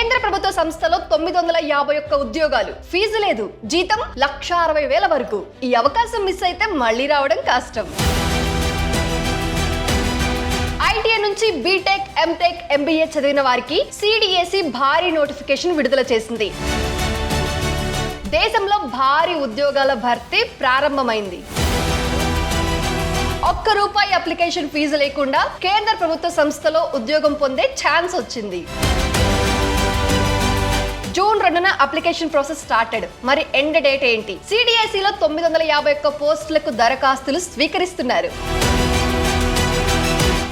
కేంద్ర ప్రభుత్వ సంస్థలో 951 ఉద్యోగాలు, ఫీజు లేదు, జీతం 1,60,000 వరకు. ఈ అవకాశం మిస్ అయితే మళ్ళీ రావడం కష్టం. ఐటీఐ నుంచి బీటెక్, ఎంటెక్, ఎంబీఏ చదివిన వారికి సిడిఎసి భారీ నోటిఫికేషన్ విడుదల చేసింది. దేశంలో భారీ ఉద్యోగాల భర్తీ ప్రారంభమైంది. ₹1 అప్లికేషన్ ఫీజు లేకుండా కేంద్ర ప్రభుత్వ సంస్థలో ఉద్యోగం పొందే ఛాన్స్ వచ్చింది. జూన్ 2న అప్లికేషన్ ప్రాసెస్ స్టార్టెడ్. మరి ఎండ్ డేట్ ఏంటి? సిడిఎసిలో 951 పోస్టులకు దరఖాస్తులు స్వీకరిస్తున్నారు.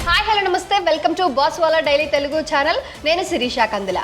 హాయ్ హలో నమస్తే, welcome to boss Wala daily Telugu channel. నేను శిరీషా కందుల.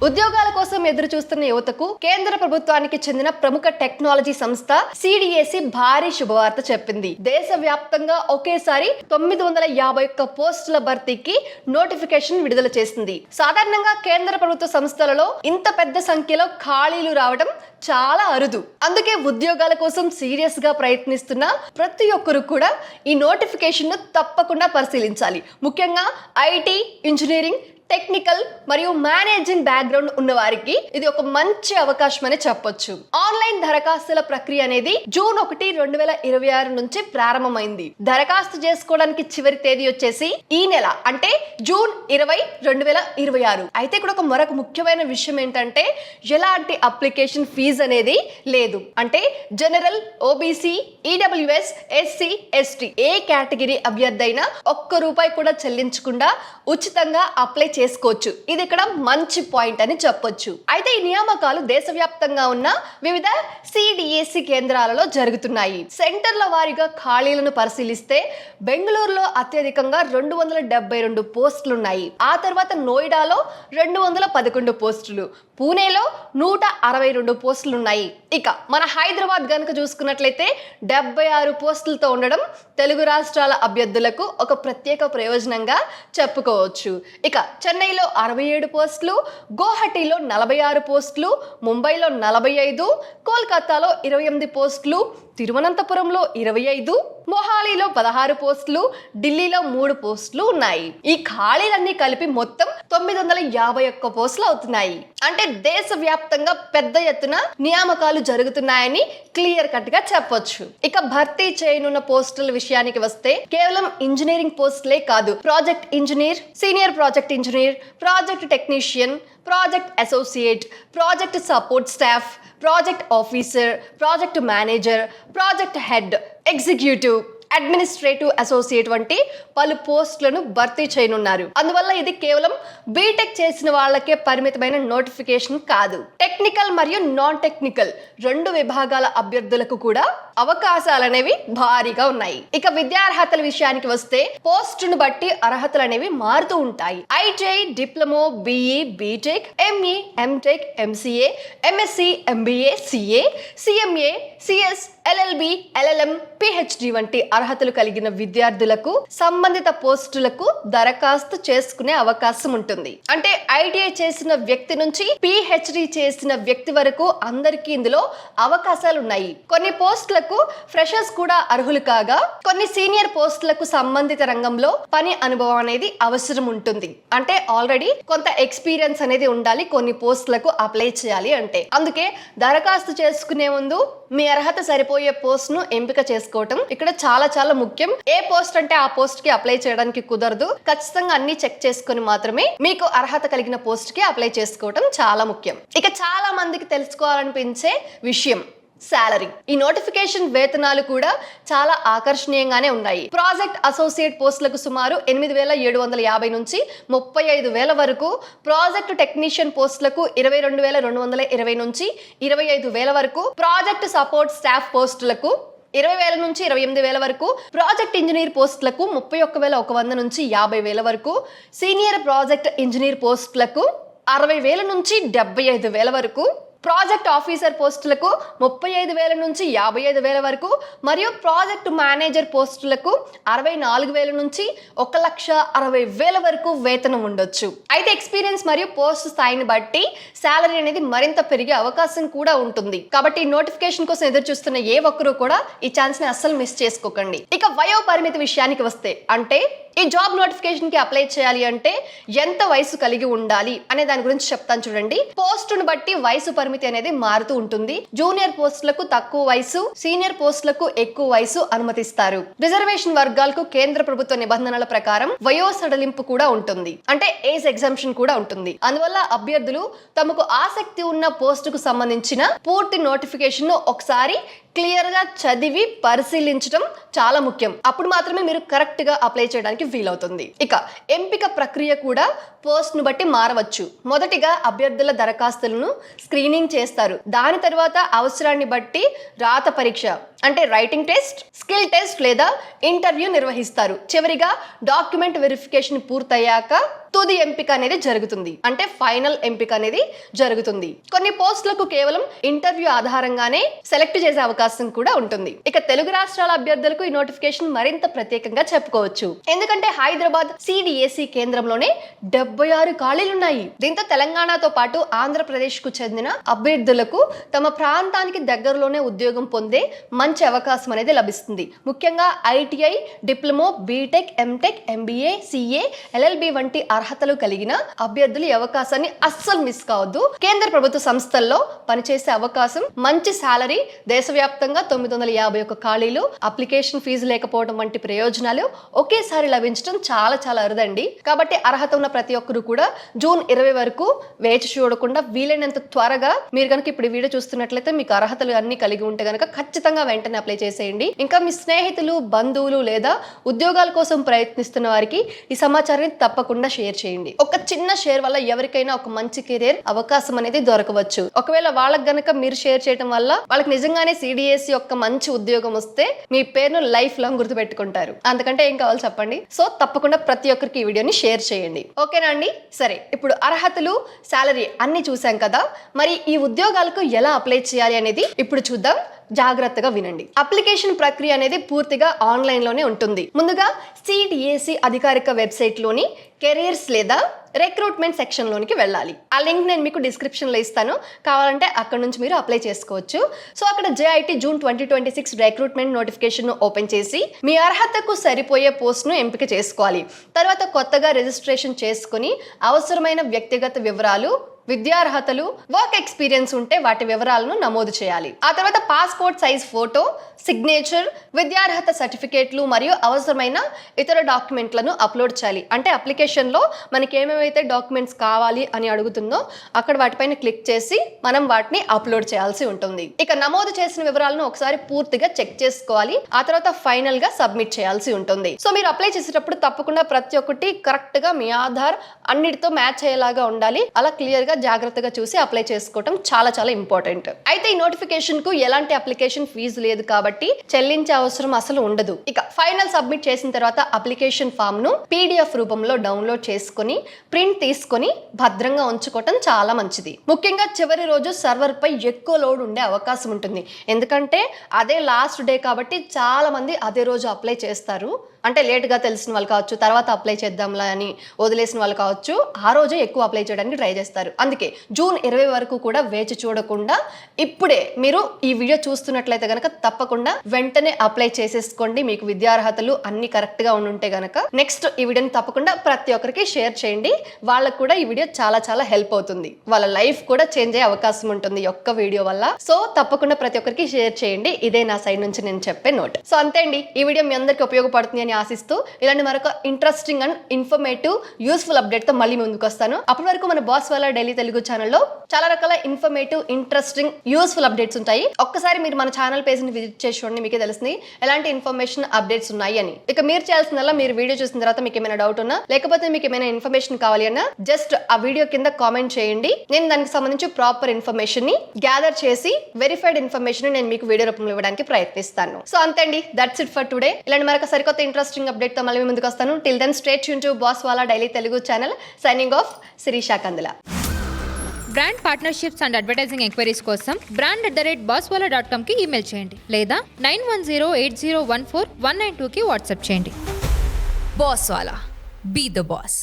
ఉద్యోగాల కోసం ఎదురు చూస్తున్న యువతకు కేంద్ర ప్రభుత్వానికి చెందిన ప్రముఖ టెక్నాలజీ సంస్థ సిడిఎసి భారీ శుభవార్త చెప్పింది. దేశవ్యాప్తంగా ఒకేసారి 951 పోస్టుల భర్తీకి నోటిఫికేషన్ విడుదల చేసింది. సాధారణంగా కేంద్ర ప్రభుత్వ సంస్థలలో ఇంత పెద్ద సంఖ్యలో ఖాళీలు రావడం చాలా అరుదు. అందుకే ఉద్యోగాల కోసం సీరియస్ గా ప్రయత్నిస్తున్న ప్రతి ఒక్కరు కూడా ఈ నోటిఫికేషన్ ను తప్పకుండా పరిశీలించాలి. ముఖ్యంగా ఐటీ, ఇంజనీరింగ్, టెక్నికల్ మరియు మేనేజింగ్ బ్యాక్గ్రౌండ్ ఉన్న వారికి ఇది ఒక మంచి అవకాశం అని చెప్పొచ్చు. ఆన్లైన్ దరఖాస్తుల ప్రక్రియ అనేది జూన్ 1, 2026 నుంచి ప్రారంభమైంది. దరఖాస్తు చేసుకోవడానికి చివరి తేదీ వచ్చేసి ఈ నెల, అంటే జూన్ 20, 2026. అయితే ఇక్కడ మరొక ముఖ్యమైన విషయం ఏంటంటే ఎలాంటి అప్లికేషన్ ఫీజు అనేది లేదు. అంటే general, OBC, EWS, SC, ST ఏ కేటగిరీ అభ్యర్థి అయినా ₹1 కూడా చెల్లించకుండా ఉచితంగా అప్లై చేసుకోవచ్చు. ఇది ఇక్కడ మంచి పాయింట్ అని చెప్పొచ్చు. అయితే ఈ నియామకాలు దేశవ్యాప్తంగా ఉన్న వివిధ సిడిఎసి కేంద్రాలలో జరుగుతున్నాయి. సెంటర్ల వారీగా ఖాళీలను పరిశీలిస్తే బెంగళూరులో అత్యధికంగా 272 పోస్టులు ఉన్నాయి. ఆ తర్వాత నోయిడాలో 211 పోస్టులు, పూణేలో 162 పోస్టులు ఉన్నాయి. ఇక మన హైదరాబాద్ గనుక చూసుకున్నట్లయితే 76 పోస్టులతో ఉండడం తెలుగు రాష్ట్రాల అభ్యర్థులకు ఒక ప్రత్యేక ప్రయోజనంగా చెప్పుకోవచ్చు. ఇక చెన్నైలో 67 పోస్టులు, గౌహటిలో 46 పోస్టులు, ముంబైలో 45, కోల్కతాలో 28 పోస్టులు, తిరువనంతపురంలో 25, మొహాలీలో 16 పోస్టులు, ఢిల్లీలో 3 పోస్టులు ఉన్నాయి. ఈ ఖాళీలన్నీ కలిపి మొత్తం 951 పోస్టులు అవుతున్నాయి. అంటే దేశవ్యాప్తంగా పెద్ద ఎత్తున నియామకాలు జరుగుతున్నాయని క్లియర్ కట్ గా చెప్పొచ్చు. ఇక భర్తీ చేయనున్న పోస్టుల విషయానికి వస్తే కేవలం ఇంజనీరింగ్ పోస్టులే కాదు, project engineer, senior project engineer, project technician, project associate, project support staff, project officer, project manager, project head, executive, administrative associate వంటి పలు పోస్టులను భర్తీ చేయనున్నారు. అందువల్ల ఇది కేవలం బీటెక్ చేసిన వాళ్ళకే పరిమితమైన నోటిఫికేషన్ కాదు. టెక్నికల్ మరియు నాన్ టెక్నికల్ 2 విభాగాల అభ్యర్థులకు కూడా అవకాశాలు అనేవి భారీగా ఉన్నాయి. ఇక విద్యార్హతల విషయానికి వస్తే పోస్టును బట్టి అర్హతలు అనేవి మారుతూ ఉంటాయి. ITI, diploma, BE, BTech, ME, MTech, MCA, MSc, MBA, CA, CMA, CS, LLB, LLM, PhD వంటి అర్హతలు కలిగిన విద్యార్థులకు సంబంధిత పోస్టులకు దరఖాస్తు చేసుకునే అవకాశం ఉంటుంది. అంటే ఐటీఐ చేసిన వ్యక్తి నుంచి పిహెచ్డి చేసిన వ్యక్తి వరకు అందరికీ ఇందులో అవకాశాలు ఉన్నాయి. కొన్ని పోస్టులకు ఫ్రెషర్స్ కూడా అర్హులు కాగా, కొన్ని సీనియర్ పోస్టులకు సంబంధిత రంగంలో పని అనుభవం అనేది అవసరం ఉంటుంది. అంటే ఆల్రెడీ కొంత ఎక్స్పీరియన్స్ అనేది ఉండాలి కొన్ని పోస్టులకు అప్లై చేయాలి అంటే. అందుకే దరఖాస్తు చేసుకునే ముందు మీ అర్హత సరిపోయే పోస్ట్ ను ఎంపిక చేసుకోవటం ఇక్కడ చాలా ముఖ్యం. ఏ పోస్ట్ అంటే ఆ పోస్ట్ కి అప్లై చేయడానికి కుదరదు. ఖచ్చితంగా అన్ని చెక్ చేసుకుని మాత్రమే మీకు అర్హత కలిగిన పోస్ట్ కి అప్లై చేసుకోవటం చాలా ముఖ్యం. ఇక చాలా మందికి తెలుసుకోవాలనిపించే విషయం సాలరీ. ఈ నోటిఫికేషన్ వేతనాలు కూడా చాలా ఆకర్షణీయంగానే ఉన్నాయి. ప్రాజెక్ట్ అసోసియేట్ పోస్టులకు సుమారు 8,750 నుంచి 35,000 వరకు, ప్రాజెక్ట్ టెక్నీషియన్ పోస్టులకు 22,220 నుంచి 25,000 వరకు, ప్రాజెక్ట్ సపోర్ట్ స్టాఫ్ పోస్టులకు 20,000 నుంచి 28,000 వరకు, ప్రాజెక్ట్ ఇంజనీర్ పోస్టులకు 31,100 నుంచి 50,000 వరకు, సీనియర్ ప్రాజెక్ట్ ఇంజనీర్ పోస్టులకు 60,000 నుంచి 75,000 వరకు, ప్రాజెక్ట్ ఆఫీసర్ పోస్టులకు 35,000 నుంచి 55,000 వరకు, మరియు ప్రాజెక్ట్ మేనేజర్ పోస్టులకు 64,000 నుంచి 1,60,000 వరకు వేతనం ఉండొచ్చు. అయితే ఎక్స్పీరియన్స్ మరియు పోస్ట్ స్థాయిని బట్టి సాలరీ అనేది మరింత పెరిగే అవకాశం కూడా ఉంటుంది. కాబట్టి నోటిఫికేషన్ కోసం ఎదురు చూస్తున్న ఏ ఒక్కరూ కూడా ఈ ఛాన్స్ ని అస్సలు మిస్ చేసుకోకండి. ఇక వయో పరిమితి విషయానికి వస్తే, అంటే ఈ జాబ్ నోటిఫికేషన్ కి అప్లై చేయాలి అంటే ఎంత వయసు కలిగి ఉండాలి అనే దాని గురించి చెప్తాను చూడండి. పోస్టును బట్టి వయసు పరిమితి అనేది మారుతూ ఉంటుంది. జూనియర్ పోస్టులకు తక్కువ వయసు, సీనియర్ పోస్టులకు ఎక్కువ వయసు అనుమతిస్తారు. రిజర్వేషన్ వర్గాలకు కేంద్ర ప్రభుత్వ నిబంధనల ప్రకారం వయో సడలింపు కూడా ఉంటుంది, అంటే ఏజ్ ఎగ్జామ్షన్ కూడా ఉంటుంది. అందువల్ల అభ్యర్థులు తమకు ఆసక్తి ఉన్న పోస్టుకు సంబంధించిన పూర్తి నోటిఫికేషన్ ను ఒకసారి క్లియర్ గా చదివి పరిశీలించడం చాలా ముఖ్యం. అప్పుడు మాత్రమే మీరు కరెక్ట్ గా అప్లై చేయడానికి వీలవుతుంది. ఇక ఎంపిక ప్రక్రియ కూడా పోస్ట్ ను బట్టి మారవచ్చు. మొదటిగా అభ్యర్థుల దరఖాస్తులను స్క్రీనింగ్ చేస్తారు. దాని తర్వాత అవసరాన్ని బట్టి రాత పరీక్ష అంటే రైటింగ్ టెస్ట్, స్కిల్ టెస్ట్ లేదా ఇంటర్వ్యూ నిర్వహిస్తారు. చివరిగా డాక్యుమెంట్ వెరిఫికేషన్ పూర్తయ్యాక తుది ఎంపిక అనేది జరుగుతుంది, అంటే ఫైనల్ ఎంపిక అనేది జరుగుతుంది. కొన్ని పోస్టులకు కేవలం ఇంటర్వ్యూ ఆధారంగానే సెలెక్ట్ చేసే అవకాశం కూడా ఉంటుంది. ఇక తెలుగు రాష్ట్రాల అభ్యర్థులకు ఈ నోటిఫికేషన్ మరింత ప్రత్యేకంగా చెప్పుకోవచ్చు. ఎందుకంటే హైదరాబాద్ సిడిఎసి కేంద్రంలోనే 76 ఖాళీలున్నాయి. దీంతో తెలంగాణతో పాటు ఆంధ్రప్రదేశ్ కు చెందిన అభ్యర్థులకు తమ ప్రాంతానికి దగ్గరలోనే ఉద్యోగం పొందే మంచి అవకాశం అనేది లభిస్తుంది. ముఖ్యంగా ITI, diploma, BTech, MTech, MBA, CA, LLB వంటి అర్హతలు కలిగిన అభ్యర్థులు ఈ అవకాశాన్ని అస్సలు మిస్ కావద్దు. కేంద్ర ప్రభుత్వ సంస్థల్లో పనిచేసే అవకాశం, మంచి సాలరీ, దేశవ్యాప్తంగా 951 ఖాళీలు, అప్లికేషన్ ఫీజు లేకపోవడం వంటి ప్రయోజనాలు ఒకేసారి లభించడం చాలా చాలా అరుదండి. కాబట్టి అర్హత ఉన్న ప్రతి ఒక్కరు కూడా జూన్ 20 వరకు వేచి చూడకుండా వీలైనంత త్వరగా మీరు కనుక ఇప్పుడు వీడియో చూస్తున్నట్లయితే మీకు అర్హతలు అన్ని కలిగి ఉంటే కనుక ఖచ్చితంగా వెంటనే అప్లై చేసేయండి. ఇంకా మీ స్నేహితులు, బంధువులు లేదా ఉద్యోగాల కోసం ప్రయత్నిస్తున్న వారికి ఈ సమాచారాన్ని తప్పకుండా షేర్ చేయండి. ఒక చిన్న షేర్ వల్ల ఎవరికైనా ఒక మంచి కెరీర్ అవకాశం అనేది దొరకవచ్చు. ఒకవేళ వాళ్ళకి గనక మీరు షేర్ చేయడం వల్ల వాళ్ళకి నిజంగానే సిడిఎస్సి యొక్క మంచి ఉద్యోగం వస్తే మీ పేరును లైఫ్ లాంగ్ గుర్తుపెట్టుకుంటారు. అందుకంటే ఏం కావాలి చెప్పండి. సో తప్పకుండా ప్రతి ఒక్కరికి ఈ వీడియోని షేర్ చేయండి. ఓకేనా అండి? సరే, ఇప్పుడు అర్హతలు, సాలరీ అన్ని చూసాం కదా, మరి ఈ ఉద్యోగాలకు ఎలా అప్లై చేయాలి అనేది ఇప్పుడు చూద్దాం. జాగ్రత్తగా వినండి. అప్లికేషన్ ప్రక్రియ అనేది పూర్తిగా ఆన్లైన్ లోనే ఉంటుంది. ముందుగా సిడిఎసి అధికారిక వెబ్సైట్ లోని కెరియర్స్ లేదా రిక్రూట్మెంట్ సెక్షన్ లోనికి వెళ్ళాలి. ఆ లింక్ నేను మీకు డిస్క్రిప్షన్ లో ఇస్తాను, కావాలంటే అక్కడ నుంచి మీరు అప్లై చేసుకోవచ్చు. సో అక్కడ జేఐటీ జూన్ 2026 రిక్రూట్మెంట్ నోటిఫికేషన్ ను ఓపెన్ చేసి మీ అర్హతకు సరిపోయే పోస్ట్ ను ఎంపిక చేసుకోవాలి. తర్వాత కొత్తగా రిజిస్ట్రేషన్ చేసుకుని అవసరమైన వ్యక్తిగత వివరాలు, విద్యార్హతలు, వర్క్ ఎక్స్పీరియన్స్ ఉంటే వాటి వివరాలను నమోదు చేయాలి. ఆ తర్వాత పాస్పోర్ట్ సైజ్ ఫోటో, సిగ్నేచర్, విద్యార్హత సర్టిఫికేట్లు మరియు అవసరమైన ఇతర డాక్యుమెంట్లను అప్లోడ్ చేయాలి. అంటే అప్లికేషన్ లో మనకి ఏమేమైతే డాక్యుమెంట్స్ కావాలి అని అడుగుతుందో అక్కడ వాటిపైన క్లిక్ చేసి మనం వాటిని అప్లోడ్ చేయాల్సి ఉంటుంది. ఇక నమోదు చేసిన వివరాలను ఒకసారి పూర్తిగా చెక్ చేసుకోవాలి. ఆ తర్వాత ఫైనల్ గా సబ్మిట్ చేయాల్సి ఉంటుంది. సో మీరు అప్లై చేసేటప్పుడు తప్పకుండా ప్రతి ఒక్కటి కరెక్ట్ గా మీ ఆధార్ అన్నిటితో మ్యాచ్ అయ్యేలాగా ఉండాలి. అలా క్లియర్ గా జాగ్రత్తగా చూసి అప్లై చేసుకోవడం చాలా చాలా ఇంపార్టెంట్. అయితే ఈ నోటిఫికేషన్ కు ఎలాంటి అప్లికేషన్ ఫీజు లేదు కాబట్టి చెల్లించే అవసరం అసలు ఉండదు. ఇక ఫైనల్ సబ్మిట్ చేసిన తర్వాత అప్లికేషన్ ఫామ్ ను PDF రూపంలో డౌన్లోడ్ చేసుకుని ప్రింట్ తీసుకొని భద్రంగా ఉంచుకోవటం చాలా మంచిది. ముఖ్యంగా చివరి రోజు సర్వర్ పై ఎక్కువ లోడ్ ఉండే అవకాశం ఉంటుంది. ఎందుకంటే అదే లాస్ట్ డే కాబట్టి చాలా మంది అదే రోజు అప్లై చేస్తారు. అంటే లేట్గా తెలిసిన వాళ్ళు కావచ్చు, తర్వాత అప్లై చేద్దాంలా అని వదిలేసిన వాళ్ళు కావచ్చు, ఆ రోజే ఎక్కువ అప్లై చేయడానికి ట్రై చేస్తారు. అందుకే జూన్ 20 వరకు కూడా వేచి చూడకుండా ఇప్పుడే మీరు ఈ వీడియో చూస్తున్నట్లయితే గనక తప్పకుండా వెంటనే అప్లై చేసేసుకోండి. మీకు విద్యార్హతలు అన్ని కరెక్ట్ గా ఉంటే గనక నెక్స్ట్ ఈ వీడియోని తప్పకుండా ప్రతి ఒక్కరికి షేర్ చేయండి. వాళ్ళకు కూడా ఈ వీడియో చాలా చాలా హెల్ప్ అవుతుంది. వాళ్ళ లైఫ్ కూడా చేంజ్ అయ్యే అవకాశం ఉంటుంది ఈ ఒక్క వీడియో వల్ల. సో తప్పకుండా ప్రతి ఒక్కరికి షేర్ చేయండి. ఇదే నా సైడ్ నుంచి నేను చెప్పే నోట్. సో అంతే అండి, ఈ వీడియో మీ అందరికి ఉపయోగపడుతుంది ఆశిస్తూ ఇలాంటి మరొక interesting and informative useful update తో మళ్ళీ ముందుకు వస్తాను. అప్పటి వరకు మన బాస్ వాళ్ళ డైలీ తెలుగు ఛానల్లో చాలా రకాల ఇన్ఫర్మేటివ్, ఇంట్రెస్టింగ్, యూస్ఫుల్ అప్డేట్స్ ఉంటాయి. ఒక్కసారి మీరు మన ఛానల్ పేజ్ ని విజిట్ చేసి చూడండి, మీకే తెలుస్తుంది ఎలాంటి ఇన్ఫర్మేషన్ అప్డేట్స్ ఉన్నాయి అని. ఇక మీరు చేయాల్సిందల్లా మీరు వీడియో చూసిన తర్వాత మీకు ఏమైనా డౌట్ ఉన్నా లేకపోతే మీకు ఏమైనా ఇన్ఫర్మేషన్ కావాలి అన్నా జస్ట్ ఆ వీడియో కింద కామెంట్ చేయండి. నేను దానికి సంబంధించి ప్రాపర్ ఇన్ఫర్మేషన్ ని గ్యాదర్ చేసి వెరిఫైడ్ ఇన్ఫర్మేషన్ నేను మీకు వీడియో రూపంలో ఇవ్వడానికి ప్రయత్నిస్తాను. సో అంతే అండి, దట్స్ ఇట్ ఫర్ టుడే. ఇలాంటి మరొక సరికొత్త ఇంట్రెస్టింగ్ అప్డేట్ తో మళ్ళీ ముందుకు వస్తాను. Till then stay tuned to boss Wala daily Telugu channel. Signing off, Shirisha Kandula. Brand partnerships and advertising enquiries కోసం brand@bosswala.com కి ఈమెయిల్ చేయండి లేదా 9108014192కి వాట్సాప్ చేయండి. Boss Wala. Be the boss.